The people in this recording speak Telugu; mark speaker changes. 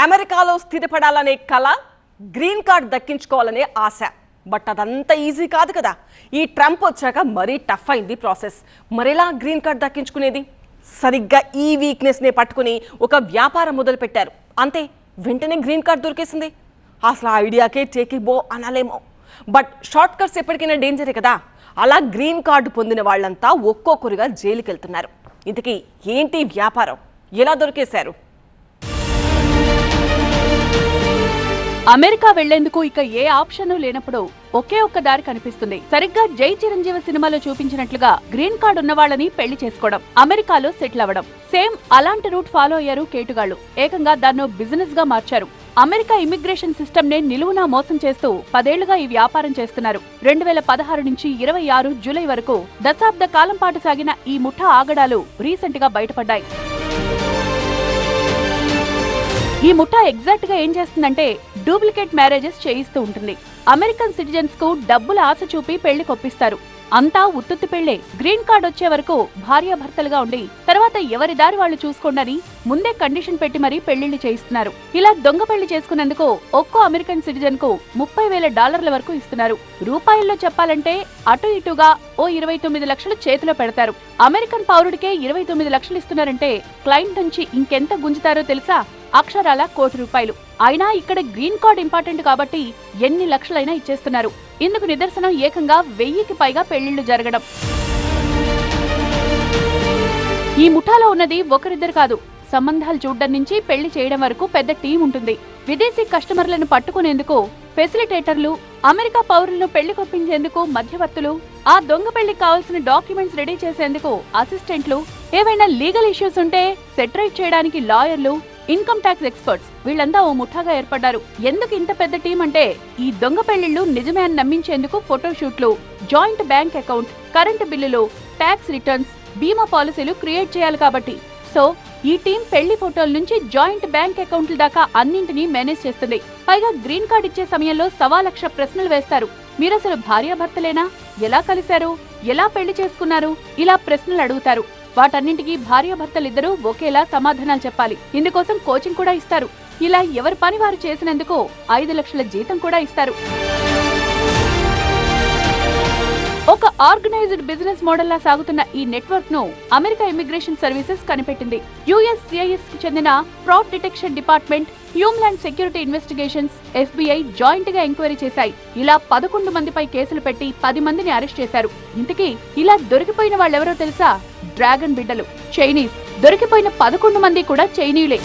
Speaker 1: అమెరికాలో స్థిరపడాలనే కల, గ్రీన్ కార్డ్ దక్కించుకోవాలనే ఆశ. బట్ అదంతా ఈజీ కాదు కదా. ఈ ట్రంప్ వచ్చాక మరీ టఫ్ అయింది ప్రాసెస్. మరెలా గ్రీన్ కార్డ్ దక్కించుకునేది? సరిగ్గా ఈ వీక్నెస్నే పట్టుకుని ఒక వ్యాపారం మొదలుపెట్టారు. అంతే, వెంటనే గ్రీన్ కార్డ్ దొరికేసింది. అసలు ఆ ఐడియాకే టేకిబో అనాలేమో. బట్ షార్ట్ కట్స్ ఎప్పటికైనా డేంజరే కదా. అలా గ్రీన్ కార్డు పొందిన వాళ్ళంతా ఒక్కొక్కరుగా జైలుకి వెళ్తున్నారు. ఇంతకీ ఏంటి వ్యాపారం? ఎలా దొరికేశారు?
Speaker 2: అమెరికా వెళ్లేందుకు ఇక ఏ ఆప్షన్ లేనప్పుడు ఒకే ఒక్క దారి కనిపిస్తుంది. సరిగ్గా జై చిరంజీవి సినిమాలో చూపించినట్లుగా గ్రీన్ కార్డ్ ఉన్న వాళ్ళని పెళ్లి చేసుకోవడం, అమెరికాలో సెటిల్ అవ్వడం. సేమ్ అలాంటి రూట్ ఫాలో అయ్యారు కేటుగాళ్లు. ఏకంగా దాన్ని బిజినెస్ గా మార్చారు. అమెరికా ఇమిగ్రేషన్ సిస్టమ్ నే నిలువునా మోసం చేస్తూ 10 ఏళ్లుగా ఈ వ్యాపారం చేస్తున్నారు. 2016 నుంచి 26 జూలై వరకు దశాబ్ద కాలం పాటు సాగిన ఈ ముఠా ఆగడాలు రీసెంట్ గా బయటపడ్డాయి. ఈ ముఠా ఎగ్జాక్ట్ గా ఏం చేస్తుందంటే డూప్లికేట్ మ్యారేజెస్ చేయిస్తూ ఉంటుంది. అమెరికన్ సిటిజన్స్ కు డబ్బుల ఆశ చూపి పెళ్లి కొప్పిస్తారు. అంతా ఉత్తుత్తి పెళ్లే. గ్రీన్ కార్డ్ వచ్చే వరకు భార్యాభర్తలుగా ఉండి తర్వాత ఎవరి దారి వాళ్ళు చూసుకోండి ముందే కండిషన్ పెట్టి మరీ పెళ్లిళ్లు చేయిస్తున్నారు. ఇలా దొంగ పెళ్లి చేసుకున్నందుకు ఒక్కో అమెరికన్ సిటిజన్ కు $30,000 వరకు ఇస్తున్నారు. రూపాయల్లో చెప్పాలంటే అటు ఇటుగా ఓ 29 లక్షలు చేతిలో పెడతారు. అమెరికన్ పౌరుడికే 29 లక్షలు ఇస్తున్నారంటే క్లయింట్ నుంచి ఇంకెంత గుంజుతారో తెలుసా? అక్షరాల ₹1 కోటి. అయినా ఇక్కడ గ్రీన్ కార్డ్ ఇంపార్టెంట్ కాబట్టి ఎన్ని లక్షలైనా ఇచ్చేస్తున్నారు. ఇందుకు నిదర్శనం ఏకంగా 1000కి పైగా పెళ్లిళ్లు జరగడం. ఈ ముఠాలో ఉన్నది ఒకరిద్దరు కాదు. సంబంధాలు చూడడం నుంచి పెళ్లి చేయడం వరకు పెద్ద టీం ఉంటుంది. విదేశీ కస్టమర్లను పట్టుకునేందుకు ఫెసిలిటేటర్లు, అమెరికా పౌరులను పెళ్లి కొప్పించేందుకు మధ్యవర్తులు, ఆ దొంగ పెళ్లికి కావాల్సిన డాక్యుమెంట్స్ రెడీ చేసేందుకు అసిస్టెంట్లు, ఏవైనా లీగల్ ఇష్యూస్ ఉంటే సెటిల్ చేయడానికి లాయర్లు, ఇన్కమ్ ట్యాక్స్ ఎక్స్పర్ట్స్, వీళ్ళంతా ఓ ముఠాగా ఏర్పడ్డారు. ఎందుకు ఇంత పెద్ద టీం అంటే ఈ దొంగ పెళ్లిళ్లు నిజమే అని నమ్మించేందుకు ఫోటోషూట్లు, జాయింట్ బ్యాంక్ అకౌంట్, కరెంటు బిల్లులు, ట్యాక్స్ రిటర్న్స్, బీమా పాలసీలు క్రియేట్ చేయాలి కాబట్టి. సో ఈ టీం పెళ్లి ఫోటోల నుంచి జాయింట్ బ్యాంక్ అకౌంట్ల దాకా అన్నింటినీ మేనేజ్ చేస్తుంది. పైగా గ్రీన్ కార్డ్ ఇచ్చే సమయంలో 1,00,000 ప్రశ్నలు వేస్తారు. మీరసలు భార్యాభర్తలేనా? ఎలా కలిశారు? ఎలా పెళ్లి చేసుకున్నారు? ఇలా ప్రశ్నలు అడుగుతారు. వాటన్నింటికి భార్యాభర్తలిద్దరూ ఒకేలా సమాధానాలు చెప్పాలి. ఇందుకోసం కోచింగ్ కూడా ఇస్తారు. ఇలా ఎవరి పని వారు చేసినందుకు 5 లక్షల జీతం కూడా ఇస్తారు. ఒక ఆర్గనైజ్డ్ బిజినెస్ మోడల్ లా సాగుతున్న ఈ నెట్వర్క్ ను అమెరికా ఇమిగ్రేషన్ సర్వీసెస్ కనిపెట్టింది. USCIS కి చెందిన fraud detection department, homeland security investigations, FBI joint గా ఎంక్వైరీ చేశాయి. ఇలా 11 మందిపై కేసులు పెట్టి 10 మందిని అరెస్ట్ చేశారు. ఇంతకీ ఇలా దొరికిపోయిన వాళ్ళెవరో తెలుసా? డ్రాగన్ బిడ్డలు, చైనీస్. దొరికిపోయిన 11 మంది కూడా చైనీయులే.